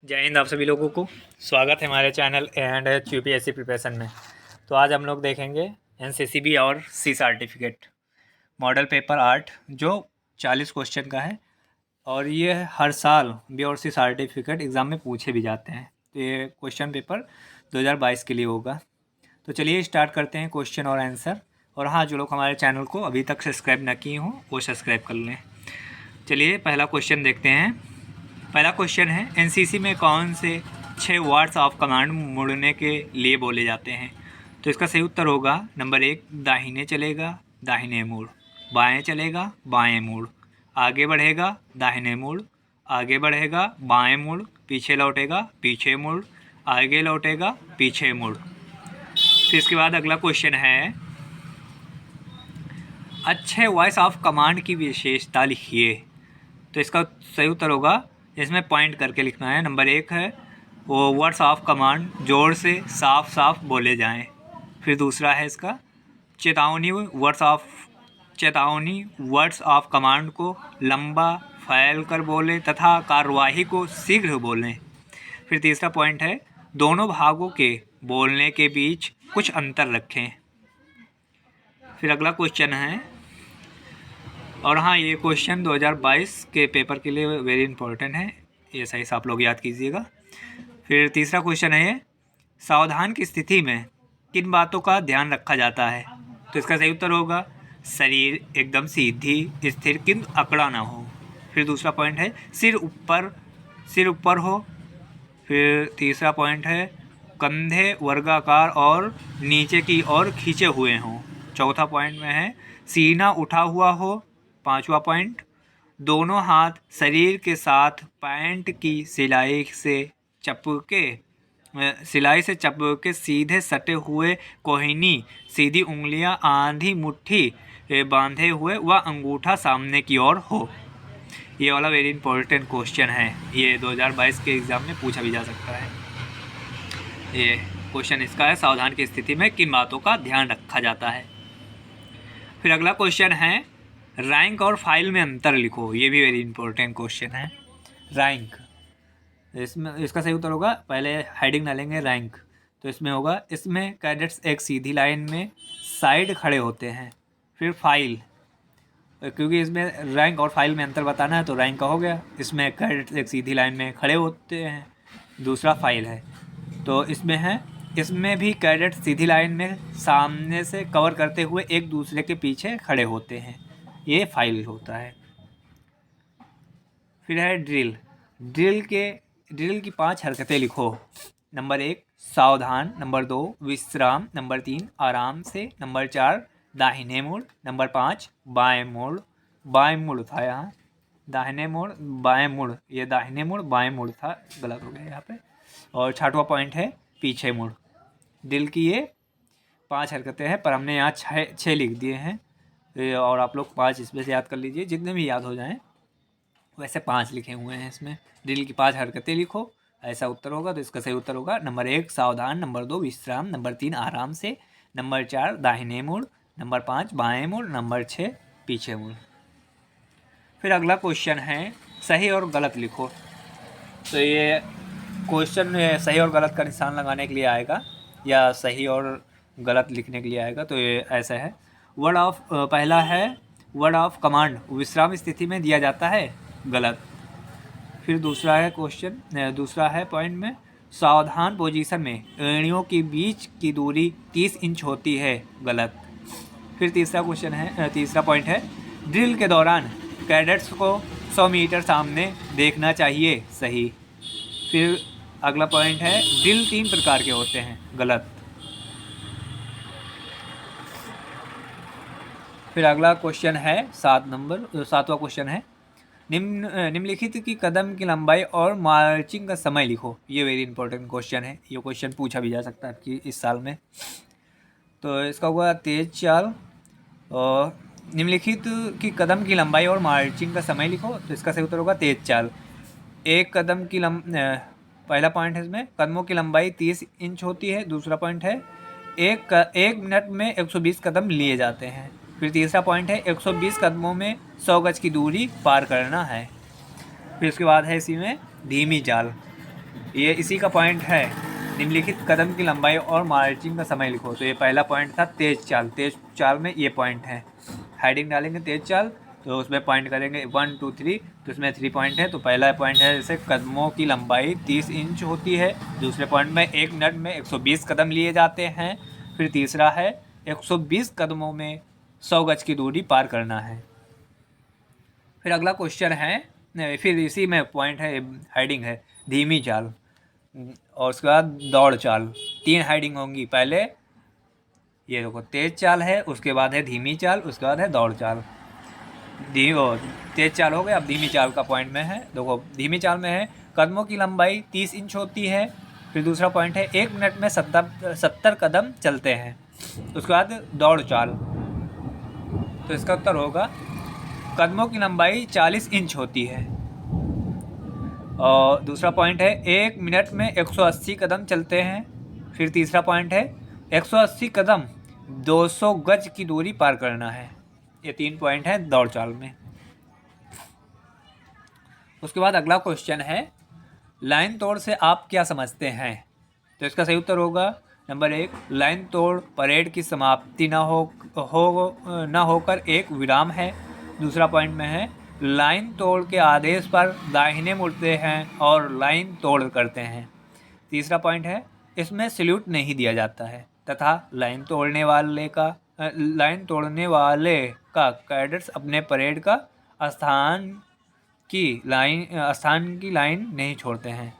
जय हिंद। आप सभी लोगों को स्वागत है हमारे चैनल एंड यूपीएससी प्रिपरेशन में। तो आज हम लोग देखेंगे एनसीसीबी और सी सर्टिफिकेट मॉडल पेपर 8 जो 40 क्वेश्चन का है और ये हर साल बी और सी सर्टिफिकेट एग्ज़ाम में पूछे भी जाते हैं। तो ये क्वेश्चन पेपर 2022 के लिए होगा। तो चलिए स्टार्ट करते हैं क्वेश्चन और आंसर। और हाँ, जो लोग हमारे चैनल को अभी तक सब्सक्राइब न किए हों वो सब्सक्राइब कर लें। चलिए पहला क्वेश्चन देखते हैं। पहला क्वेश्चन है, एनसीसी में कौन से 6 वर्ड्स ऑफ कमांड मुड़ने के लिए बोले जाते हैं? तो इसका सही उत्तर होगा नंबर 1 दाहिने चलेगा, दाहिने मुड़। बाएं चलेगा, बाएं मुड़। आगे बढ़ेगा, दाहिने मुड़। आगे बढ़ेगा, बाएं मुड़। पीछे लौटेगा, पीछे मुड़। आगे लौटेगा, पीछे मुड़। फिर इसके बाद अगला क्वेश्चन है, अच्छे वॉइस ऑफ कमांड की विशेषता लिखिए। तो इसका सही उत्तर होगा, इसमें पॉइंट करके लिखना है। नंबर 1 है वो वर्ड्स ऑफ कमांड जोर से साफ साफ बोले जाएं। फिर दूसरा है इसका चेतावनी वर्ड्स ऑफ कमांड को लंबा फैल कर बोलें तथा कार्यवाही को शीघ्र बोलें। फिर तीसरा पॉइंट है दोनों भागों के बोलने के बीच कुछ अंतर रखें। फिर अगला क्वेश्चन है, और हाँ, ये क्वेश्चन 2022 के पेपर के लिए वेरी इंपॉर्टेंट है, ये सही से आप लोग याद कीजिएगा। फिर तीसरा क्वेश्चन है, सावधान की स्थिति में किन बातों का ध्यान रखा जाता है? तो इसका सही उत्तर होगा शरीर एकदम सीधी स्थिर किंतु अकड़ा ना हो। फिर दूसरा पॉइंट है सिर ऊपर हो। फिर तीसरा पॉइंट है कंधे वर्गाकार और नीचे की ओर खींचे हुए हों। चौथा पॉइंट में है सीना उठा हुआ हो। पांचवा पॉइंट दोनों हाथ शरीर के साथ पैंट की सिलाई से चपके सीधे सटे हुए कोहिनी, सीधी उंगलियां आधी मुट्ठी बांधे हुए व अंगूठा सामने की ओर हो। ये वाला वेरी इंपॉर्टेंट क्वेश्चन है, ये 2022 के एग्ज़ाम में पूछा भी जा सकता है। ये क्वेश्चन इसका है, सावधान की स्थिति में किन बातों का ध्यान रखा जाता है। फिर अगला क्वेश्चन है, रैंक और फाइल में अंतर लिखो। ये भी वेरी इंपॉर्टेंट क्वेश्चन है। रैंक, इसमें इसका सही उत्तर होगा, पहले हेडिंग डालेंगे रैंक। तो इसमें होगा, इसमें कैडेट्स एक सीधी लाइन में साइड खड़े होते हैं। फिर फाइल, क्योंकि इसमें रैंक और फाइल में अंतर बताना है तो रैंक का हो गया। इसमें कैडेट्स एक सीधी लाइन में खड़े होते हैं। दूसरा फाइल है, तो इसमें भी कैडेट सीधी लाइन में सामने से कवर करते हुए एक दूसरे के पीछे खड़े होते हैं, ये फाइल होता है। फिर है ड्रिल की 5 हरकतें लिखो। नंबर 1 सावधान, नंबर 2 विश्राम, नंबर 3 आराम से, नंबर 4 दाहिने मुड़, नंबर 5 बाएं मुड़ था यहाँ, दाहिने मुड़ बाएं मुड़, ये दाहिने मुड़ बाएं मुड़ था, गलत हो गया यहाँ पे। और छठवां पॉइंट है पीछे मुड़। ड्रिल की ये 5 हरकतें हैं, पर हमने यहाँ 6 लिख दिए हैं, और आप लोग 5 इसमें से याद कर लीजिए, जितने भी याद हो जाएं। वैसे 5 लिखे हुए हैं इसमें। ड्रिल की 5 हरकतें लिखो, ऐसा उत्तर होगा। तो इसका सही उत्तर होगा नंबर 1 सावधान, नंबर 2 विश्राम, नंबर 3 आराम से, नंबर 4 दाहिने मुड़, नंबर 5 बाएं मुड़, नंबर 6 पीछे मुड़। फिर अगला क्वेश्चन है, सही और गलत लिखो। तो ये क्वेश्चन सही और गलत का निशान लगाने के लिए आएगा या सही और गलत लिखने के लिए आएगा। तो ये ऐसा है, पहला है वर्ड ऑफ कमांड विश्राम स्थिति में दिया जाता है, गलत। फिर दूसरा है पॉइंट में, सावधान पोजीशन में एड़ियों के बीच की दूरी 30 इंच होती है, गलत। फिर तीसरा पॉइंट है, ड्रिल के दौरान कैडेट्स को 100 मीटर सामने देखना चाहिए, सही। फिर अगला पॉइंट है, ड्रिल 3 प्रकार के होते हैं, गलत। फिर अगला क्वेश्चन है 7वां क्वेश्चन है, निम्नलिखित की कदम की लंबाई और मार्चिंग का समय लिखो। ये वेरी इंपॉर्टेंट क्वेश्चन है, ये क्वेश्चन पूछा भी जा सकता है आपकी इस साल में। तो इसका हुआ तेज चाल, और निम्नलिखित की कदम की लंबाई और मार्चिंग का समय लिखो। तो इसका सही उत्तर होगा तेज चाल। पहला पॉइंट है इसमें, कदमों की लंबाई 30 इंच होती है। दूसरा पॉइंट है, एक मिनट में 120 कदम लिए जाते हैं। फिर तीसरा पॉइंट है, 120 कदमों में 100 गज की दूरी पार करना है। फिर उसके बाद है इसी में धीमी चाल। ये इसी का पॉइंट है। निम्नलिखित कदम की लंबाई और मार्चिंग का समय लिखो। तो ये पहला पॉइंट था तेज चाल। तेज चाल में ये पॉइंट है, हेडिंग डालेंगे तेज चाल तो उसमें पॉइंट करेंगे 1 2 3, तो इसमें 3 पॉइंट है। तो पहला पॉइंट है जैसे कदमों की लंबाई 30 इंच होती है। दूसरे पॉइंट में 1 मिनट में 120 कदम लिए जाते हैं। फिर तीसरा है 120 कदमों में 100 गज की दूरी पार करना है। फिर अगला क्वेश्चन है, फिर इसी में पॉइंट है, हेडिंग है धीमी चाल और उसके बाद दौड़ चाल। 3 हेडिंग होंगी, पहले ये देखो तेज चाल है, उसके बाद है धीमी चाल, उसके बाद है दौड़ चाल। तेज चाल हो गया, अब धीमी चाल का पॉइंट में है। देखो धीमी चाल में है कदमों की लंबाई 30 इंच होती है। फिर दूसरा पॉइंट है 1 मिनट में 70 कदम चलते हैं। उसके बाद दौड़ चाल, तो इसका उत्तर होगा कदमों की लंबाई 40 इंच होती है। और दूसरा पॉइंट है 1 मिनट में 180 कदम चलते हैं। फिर तीसरा पॉइंट है 180 कदम 200 गज की दूरी पार करना है। ये 3 पॉइंट है दौड़ चाल में। उसके बाद अगला क्वेश्चन है लाइन तोड़ से आप क्या समझते हैं। तो इसका सही उत्तर होगा नंबर 1, लाइन तोड़ परेड की समाप्ति न होकर एक विराम है। दूसरा पॉइंट में है लाइन तोड़ के आदेश पर दाहिने मुड़ते हैं और लाइन तोड़ करते हैं। तीसरा पॉइंट है इसमें सैल्यूट नहीं दिया जाता है तथा लाइन तोड़ने वाले का कैडेट्स अपने परेड का स्थान की लाइन नहीं छोड़ते हैं।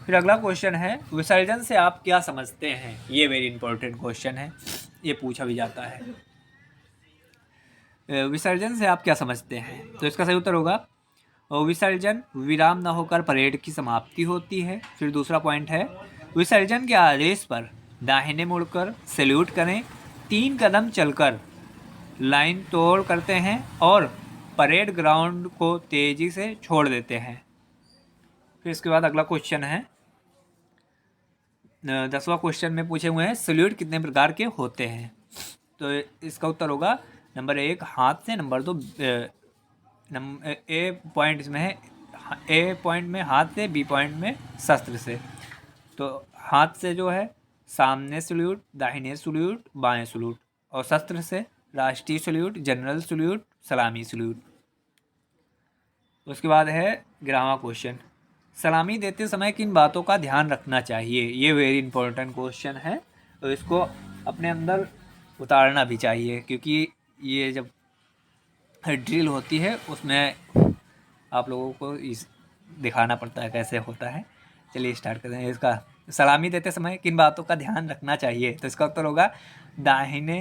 फिर अगला क्वेश्चन है विसर्जन से आप क्या समझते हैं। ये वेरी इंपॉर्टेंट क्वेश्चन है, ये पूछा भी जाता है। विसर्जन से आप क्या समझते हैं। तो इसका सही उत्तर होगा विसर्जन विराम न होकर परेड की समाप्ति होती है। फिर दूसरा पॉइंट है विसर्जन के आदेश पर दाहिने मुड़कर सैल्यूट करें, 3 कदम चलकर लाइन तोड़ करते हैं और परेड ग्राउंड को तेजी से छोड़ देते हैं। फिर इसके बाद अगला क्वेश्चन है 10वां क्वेश्चन में पूछे हुए हैं सैल्यूट कितने प्रकार के होते हैं। तो इसका उत्तर होगा नंबर 1 हाथ से, नंबर 2 ए पॉइंट इसमें है, ए पॉइंट में हाथ से, बी पॉइंट में शस्त्र से। तो हाथ से जो है सामने सैल्यूट, दाहिने सैल्यूट, बाएं सैल्यूट, और शस्त्र से राष्ट्रीय सैल्यूट, जनरल सैल्यूट, सलामी सैल्यूट। उसके बाद है 11वां क्वेश्चन सलामी देते समय किन बातों का ध्यान रखना चाहिए। ये वेरी इंपॉर्टेंट क्वेश्चन है, तो इसको अपने अंदर उतारना भी चाहिए क्योंकि ये जब ड्रिल होती है उसमें आप लोगों को दिखाना पड़ता है कैसे होता है। चलिए स्टार्ट करते हैं। इसका सलामी देते समय किन बातों का ध्यान रखना चाहिए। तो इसका उत्तर होगा दाहिने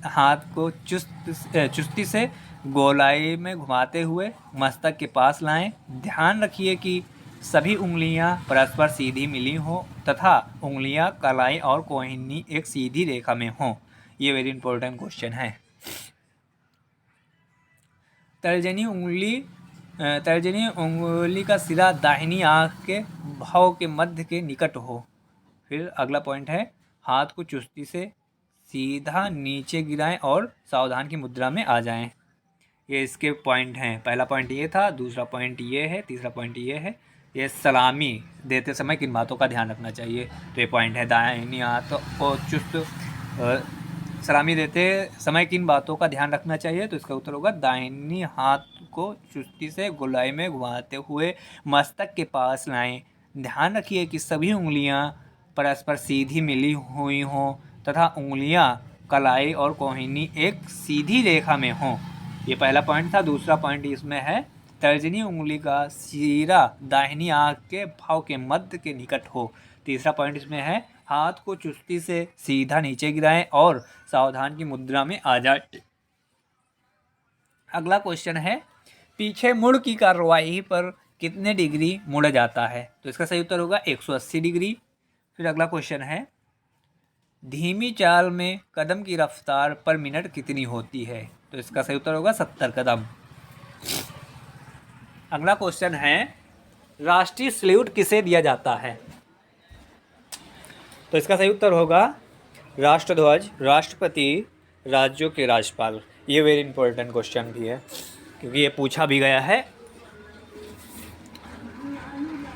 हाथ को चुस्ती से गोलाई में घुमाते हुए मस्तक के पास लाएं। ध्यान रखिए कि सभी उंगलियां परस्पर सीधी मिली हों तथा उंगलियां कलाई और कोहिनी एक सीधी रेखा में हों। ये वेरी इंपॉर्टेंट क्वेश्चन है। तर्जनी उंगली का सिरा दाहिनी आंख के भाव के मध्य के निकट हो। फिर अगला पॉइंट है हाथ को चुस्ती से सीधा नीचे गिराएं और सावधान की मुद्रा में आ जाएं। ये इसके पॉइंट हैं। पहला पॉइंट ये था, दूसरा पॉइंट ये है, तीसरा पॉइंट ये है। ये सलामी देते समय किन बातों का ध्यान रखना चाहिए। तो ये पॉइंट है दाहिनी हाथ को सलामी देते समय किन बातों का ध्यान रखना चाहिए। तो इसका उत्तर होगा दाहिनी हाथ को चुस्ती से गोलाई में घुमाते हुए मस्तक के पास लाएं। ध्यान रखिए कि सभी उंगलियां परस्पर सीधी मिली हुई हों तथा उंगलियां कलाई और कोहिनी एक सीधी रेखा में हों। ये पहला पॉइंट था। दूसरा पॉइंट इसमें है तर्जनी उंगली का सिरा दाहिनी आंख के भाव के मध्य के निकट हो। तीसरा पॉइंट इसमें है हाथ को चुस्ती से सीधा नीचे गिराएं और सावधान की मुद्रा में आ जाए। अगला क्वेश्चन है पीछे मुड़ की कार्रवाई पर कितने डिग्री मुड़ जाता है। तो इसका सही उत्तर होगा 180 डिग्री। फिर अगला क्वेश्चन है धीमी चाल में कदम की रफ्तार पर मिनट कितनी होती है। तो इसका सही उत्तर होगा 70 कदम। अगला क्वेश्चन है राष्ट्रीय सैल्यूट किसे दिया जाता है। तो इसका सही उत्तर होगा राष्ट्रध्वज, राष्ट्रपति, राज्यों के राज्यपाल। ये वेरी इंपॉर्टेंट क्वेश्चन भी है क्योंकि ये पूछा भी गया है।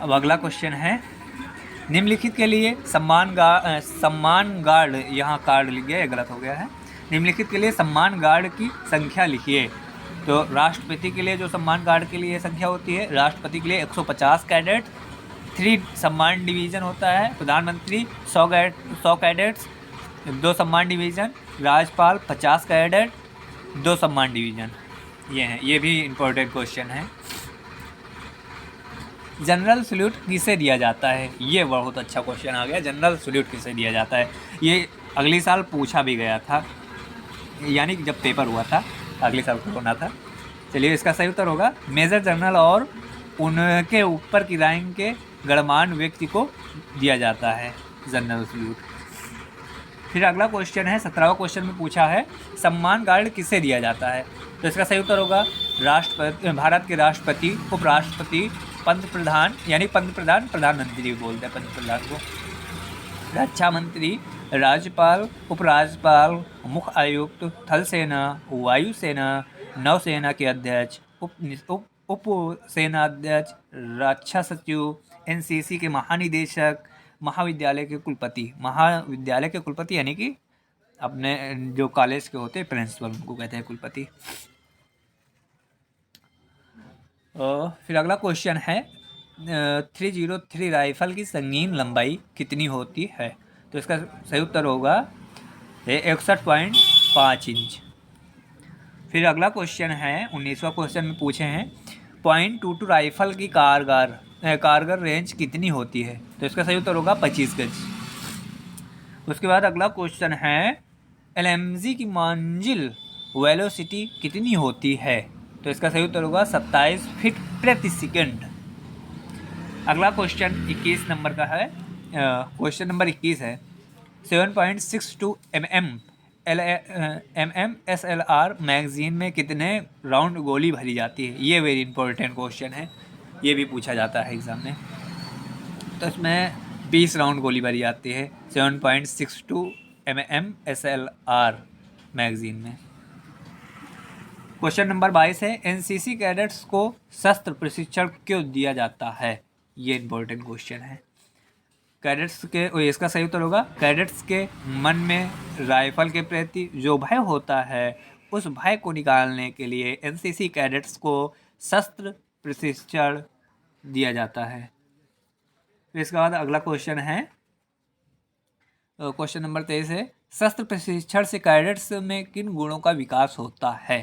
अब अगला क्वेश्चन है, निम्नलिखित के लिए सम्मान गार्ड, यहाँ कार्ड लिख गया, ये गलत हो गया है। निम्नलिखित के लिए सम्मान गार्ड की संख्या लिखिए। तो राष्ट्रपति के लिए जो सम्मान गार्ड के लिए संख्या होती है, राष्ट्रपति के लिए 150 कैडेट, 3 सम्मान डिवीज़न होता है। प्रधानमंत्री 100 कैडेट्स, 2 सम्मान डिवीज़न। राज्यपाल 50 कैडेट, 2 सम्मान डिवीज़न। ये हैं, ये भी इम्पोर्टेंट क्वेश्चन है। जनरल सल्यूट किसे दिया जाता है, ये बहुत अच्छा क्वेश्चन आ गया। जनरल सल्यूट किसे दिया जाता है, ये अगले साल पूछा भी गया था, यानी कि जब पेपर हुआ था, अगले साल कोरोना था। चलिए, इसका सही उत्तर होगा मेजर जनरल और उनके ऊपर की रैंक के गणमान्य व्यक्ति को दिया जाता है जनरल सल्यूट। फिर अगला क्वेश्चन है, 17वां क्वेश्चन में पूछा है सम्मान गार्ड किसे दिया जाता है। तो इसका सही उत्तर होगा राष्ट्रपति, भारत के राष्ट्रपति, उपराष्ट्रपति, पंत प्रधान, यानी पंत प्रधान, प्रधानमंत्री बोलते हैं पंत प्रधान को, रक्षा मंत्री, राज्यपाल, उपराज्यपाल, मुख्य आयुक्त, थल सेना, वायुसेना, नौसेना के अध्यक्ष, उप सेना अध्यक्ष, रक्षा सचिव, एनसीसी के महानिदेशक, महाविद्यालय के कुलपति। महाविद्यालय के कुलपति यानी कि अपने जो कॉलेज के होते हैं प्रिंसिपल, उनको कहते हैं कुलपति। फिर अगला क्वेश्चन है 303 राइफल की संगीन लंबाई कितनी होती है। तो इसका सही उत्तर होगा 61.5 इंच। फिर अगला क्वेश्चन है 19वां क्वेश्चन में पूछे हैं .22 राइफल की कारगर रेंज कितनी होती है। तो इसका सही उत्तर होगा 25 गज। उसके बाद अगला क्वेश्चन है LMG की मंजिल वेलोसिटी कितनी होती है। तो इसका सही उत्तर होगा 27 फीट प्रति सेकंड। अगला क्वेश्चन 21 नंबर का है, क्वेश्चन नंबर 21 है 7.62 mm SLR मैगजीन में कितने राउंड गोली भरी जाती है। ये वेरी इंपॉर्टेंट क्वेश्चन है, ये भी पूछा जाता है एग्ज़ाम में। तो इसमें 20 राउंड गोली भरी जाती है 7.62 mm SLR मैगजीन में। क्वेश्चन नंबर 22 है एनसीसी कैडेट्स को शस्त्र प्रशिक्षण क्यों दिया जाता है। ये इंपॉर्टेंट क्वेश्चन है। कैडेट्स के, इसका सही उत्तर होगा कैडेट्स के मन में राइफल के प्रति जो भय होता है, उस भय को निकालने के लिए एनसीसी कैडेट्स को शस्त्र प्रशिक्षण दिया जाता है। फिर इसके बाद अगला क्वेश्चन है, क्वेश्चन नंबर 23 है शस्त्र प्रशिक्षण से कैडेट्स में किन गुणों का विकास होता है।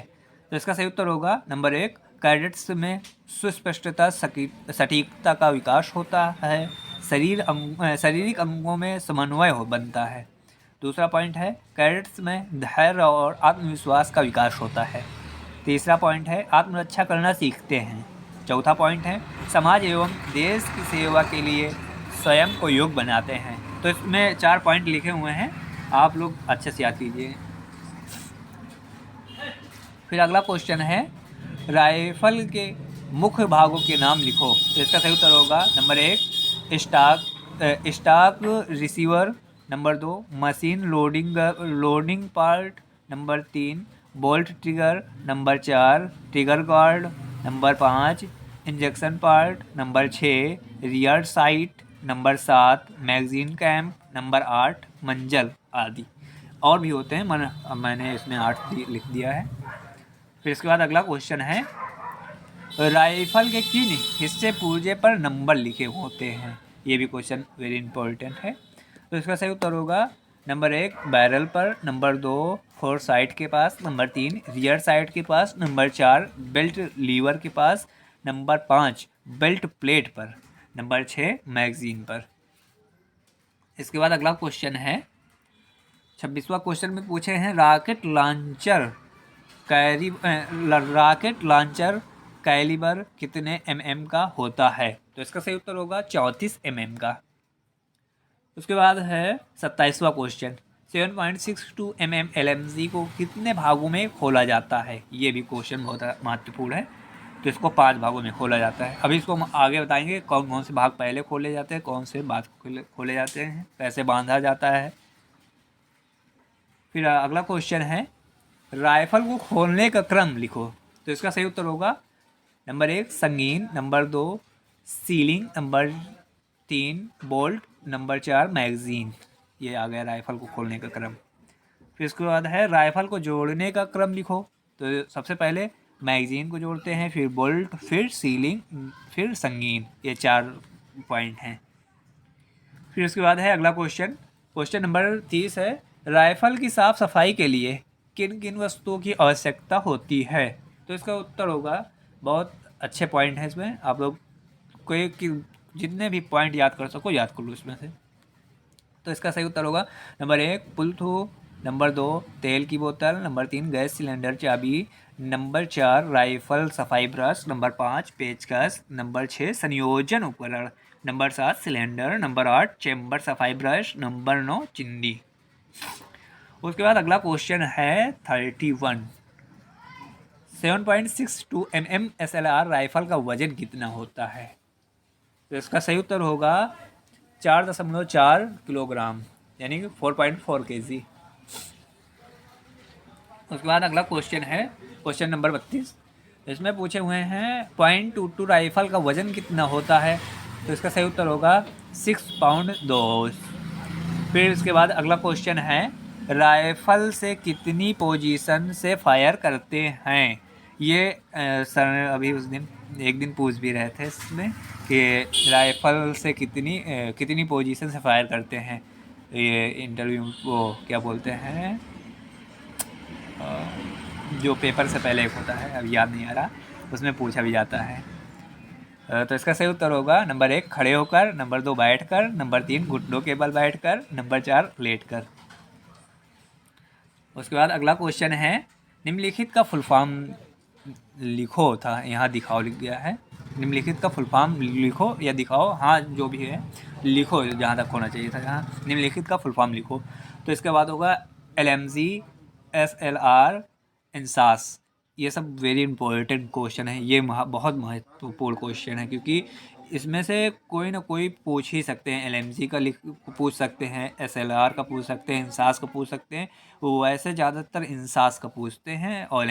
तो इसका सही उत्तर होगा नंबर 1, कैडेट्स में सुस्पष्टता, सटीकता का विकास होता है। शारीरिक अंगों में समन्वय बनता है। दूसरा पॉइंट है कैडेट्स में धैर्य और आत्मविश्वास का विकास होता है। तीसरा पॉइंट है आत्मरक्षा करना सीखते हैं। चौथा पॉइंट है समाज एवं देश की सेवा के लिए स्वयं को योग्य बनाते हैं। तो इसमें 4 पॉइंट लिखे हुए हैं, आप लोग अच्छे से याद कीजिए। फिर अगला क्वेश्चन है राइफल के मुख्य भागों के नाम लिखो। तो इसका सही उत्तर होगा number 1, stock receiver, number 2 machine loading part, number 3 bolt trigger, number 4 trigger guard, number 5 injection part, number 6 rear site, number 7 magazine camp, number 8 मंजल आदि। और भी होते हैं, मैंने इसमें 8 लिख दिया है। फिर इसके बाद अगला क्वेश्चन है राइफल के किन हिस्से पुर्जे पर नंबर लिखे होते हैं। ये भी क्वेश्चन वेरी इंपॉर्टेंट है। तो इसका सही उत्तर होगा नंबर 1 बैरल पर, नंबर 2 फोर साइड के पास, नंबर 3 रियर साइड के पास, नंबर 4 बेल्ट लीवर के पास, नंबर 5 बेल्ट प्लेट पर, नंबर 6 मैगजीन पर। इसके बाद अगला क्वेश्चन है 26वां क्वेश्चन में पूछे हैं रॉकेट लॉन्चर कैलिबर कितने mm का होता है। तो इसका सही उत्तर होगा 34 mm का। उसके बाद है 27वां क्वेश्चन 7.62 mm LMG को कितने भागों में खोला जाता है। ये भी क्वेश्चन बहुत महत्वपूर्ण है। तो इसको 5 भागों में खोला जाता है। अभी इसको हम आगे बताएंगे कौन कौन से भाग पहले खोले जाते हैं, कौन से बाद खोले जाते हैं, कैसे बांधा जाता है। फिर अगला क्वेश्चन है राइफल को खोलने का क्रम लिखो। तो इसका सही उत्तर होगा नंबर 1 संगीन, number 2 ceiling, number 3 bolt, number 4 magazine. ये आ गया राइफल को खोलने का क्रम। फिर इसके बाद है राइफल को जोड़ने का क्रम लिखो। तो सबसे पहले मैगजीन को जोड़ते हैं, फिर बोल्ट, फिर सीलिंग, फिर संगीन। ये 4 पॉइंट हैं। फिर उसके बाद है अगला क्वेश्चन, क्वेश्चन नंबर 30 है, राइफल की साफ सफाई के लिए किन किन वस्तुओं की आवश्यकता होती है। तो इसका उत्तर होगा, बहुत अच्छे पॉइंट हैं इसमें, आप लोग कोई जितने भी पॉइंट याद कर सको याद कर लो इसमें से। तो इसका सही उत्तर होगा नंबर 1 पुल्थू, नंबर 2 तेल की बोतल, नंबर 3 गैस सिलेंडर चाबी, नंबर 4 राइफल सफाई ब्रश, नंबर 5 पेचकस, नंबर 6 संयोजन उपकरण, नंबर 7 सिलेंडर, नंबर 8 चेम्बर सफाई ब्रश, नंबर 9 चिंदी। उसके बाद अगला क्वेश्चन है 31, 7.62 mm SLR राइफल का वजन कितना होता है। तो इसका सही उत्तर होगा 4.4 किलोग्राम, यानी कि 4.4 kg। उसके बाद अगला क्वेश्चन है क्वेश्चन नंबर 32, इसमें पूछे हुए हैं .22 राइफल का वजन कितना होता है। तो इसका सही उत्तर होगा 6 पाउंड 2। फिर इसके बाद अगला क्वेश्चन है, राइफल से कितनी पोजीशन से फायर करते हैं। ये सर अभी उस दिन एक दिन पूछ भी रहे थे इसमें कि राइफल से कितनी पोजीशन से फायर करते हैं। ये इंटरव्यू वो क्या बोलते हैं, जो पेपर से पहले एक होता है, अब याद नहीं आ रहा, उसमें पूछा भी जाता है। तो इसका सही उत्तर होगा नंबर 1 खड़े होकर, नंबर 2 बैठकर, नंबर 3 घुटनों के बल बैठकर, नंबर 4 लेटकर। उसके बाद अगला क्वेश्चन है, निम्नलिखित का फुल फॉर्म लिखो था, यहाँ दिखाओ लिख दिया है, निम्नलिखित का फुल फॉर्म लिखो या दिखाओ, हाँ जो भी है लिखो, जहाँ तक होना चाहिए था, यहाँ निम्नलिखित का फुल फॉर्म लिखो। तो इसके बाद होगा LMG, SLR, इंसास। ये सब वेरी इंपॉर्टेंट क्वेश्चन है, ये बहुत महत्वपूर्ण क्वेश्चन है, क्योंकि इसमें से कोई ना कोई पूछ ही सकते हैं। LMG का पूछ सकते हैं, SLR का पूछ सकते हैं, इंसास का पूछ सकते हैं। वैसे ज़्यादातर इंसास का पूछते हैं और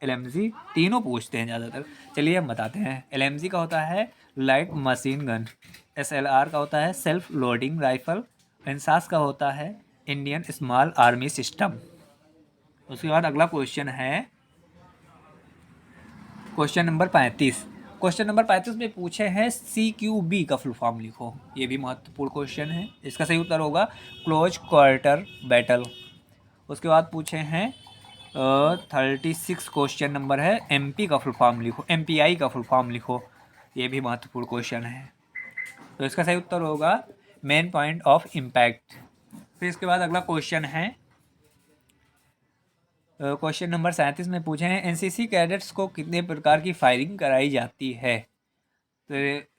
LMG तीनों पूछते हैं ज़्यादातर। चलिए हम बताते हैं। LMG का होता है लाइट मशीन गन, SLR का होता है सेल्फ लोडिंग राइफल, इंसास का होता है इंडियन स्मॉल आर्मी सिस्टम। उसके बाद अगला क्वेश्चन है क्वेश्चन नंबर 35। क्वेश्चन नंबर 35 में पूछे हैं CQB का फुल फॉर्म लिखो। ये भी महत्वपूर्ण क्वेश्चन है, इसका सही उत्तर होगा क्लोज क्वार्टर बैटल। उसके बाद पूछे हैं 36 क्वेश्चन नंबर है MP का फुल फॉर्म लिखो, MPI का फुल फॉर्म लिखो। ये भी महत्वपूर्ण क्वेश्चन है, तो इसका सही उत्तर होगा मेन पॉइंट ऑफ इम्पैक्ट। फिर इसके बाद अगला क्वेश्चन है क्वेश्चन नंबर 37 में पूछे हैं NCC कैडेट्स को कितने प्रकार की फायरिंग कराई जाती है। तो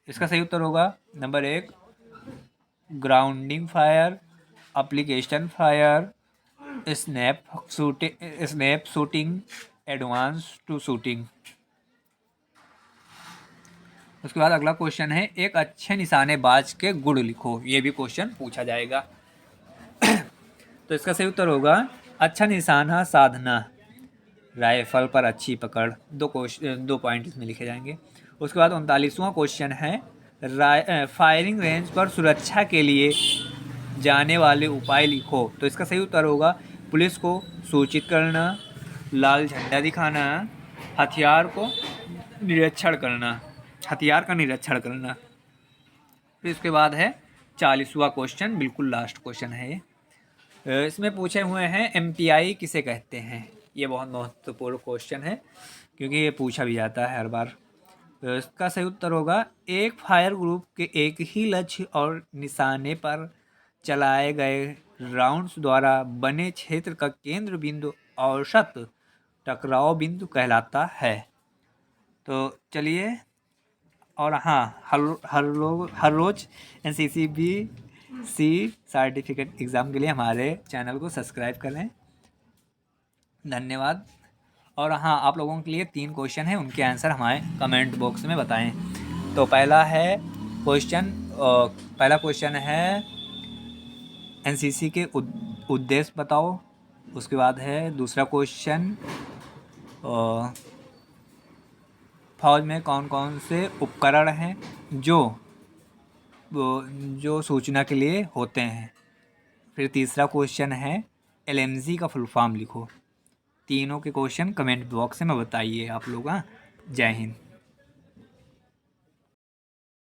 इसका सही उत्तर होगा number 1 grounding fire, application fire, snap shooting, advance to shooting. उसके बाद अगला क्वेश्चन है एक अच्छे निशानेबाज के गुण लिखो। ये भी क्वेश्चन पूछा जाएगा। तो इसका सही उत्तर होगा अच्छा निशाना साधना, राइफल पर अच्छी पकड़। दो पॉइंट इसमें लिखे जाएंगे। उसके बाद 39वां क्वेश्चन है फायरिंग रेंज पर सुरक्षा के लिए जाने वाले उपाय लिखो। तो इसका सही उत्तर होगा पुलिस को सूचित करना, लाल झंडा दिखाना, हथियार का निरीक्षण करना। फिर इसके बाद है 40वां क्वेश्चन, बिल्कुल लास्ट क्वेश्चन है ये। इसमें पूछे हुए हैं MPI किसे कहते हैं। ये बहुत महत्वपूर्ण क्वेश्चन है, क्योंकि ये पूछा भी जाता है हर बार। तो इसका सही उत्तर होगा एक फायर ग्रुप के एक ही लक्ष्य और निशाने पर चलाए गए राउंड्स द्वारा बने क्षेत्र का केंद्र बिंदु औसत टकराव बिंदु कहलाता है। तो चलिए, और हाँ, हर रोज NCCBC सर्टिफिकेट एग्ज़ाम के लिए हमारे चैनल को सब्सक्राइब करें। धन्यवाद। और हाँ, आप लोगों के लिए 3 क्वेश्चन हैं, उनके आंसर हमारे कमेंट बॉक्स में बताएं। तो पहला क्वेश्चन है NCC के उद्देश्य बताओ। उसके बाद है दूसरा क्वेश्चन फौज में कौन कौन से उपकरण हैं जो सूचना के लिए होते हैं। फिर तीसरा क्वेश्चन है एलएमजी का फुल फॉर्म लिखो। तीनों के क्वेश्चन कमेंट बॉक्स में बताइए आप लोग। हाँ, जय हिंद।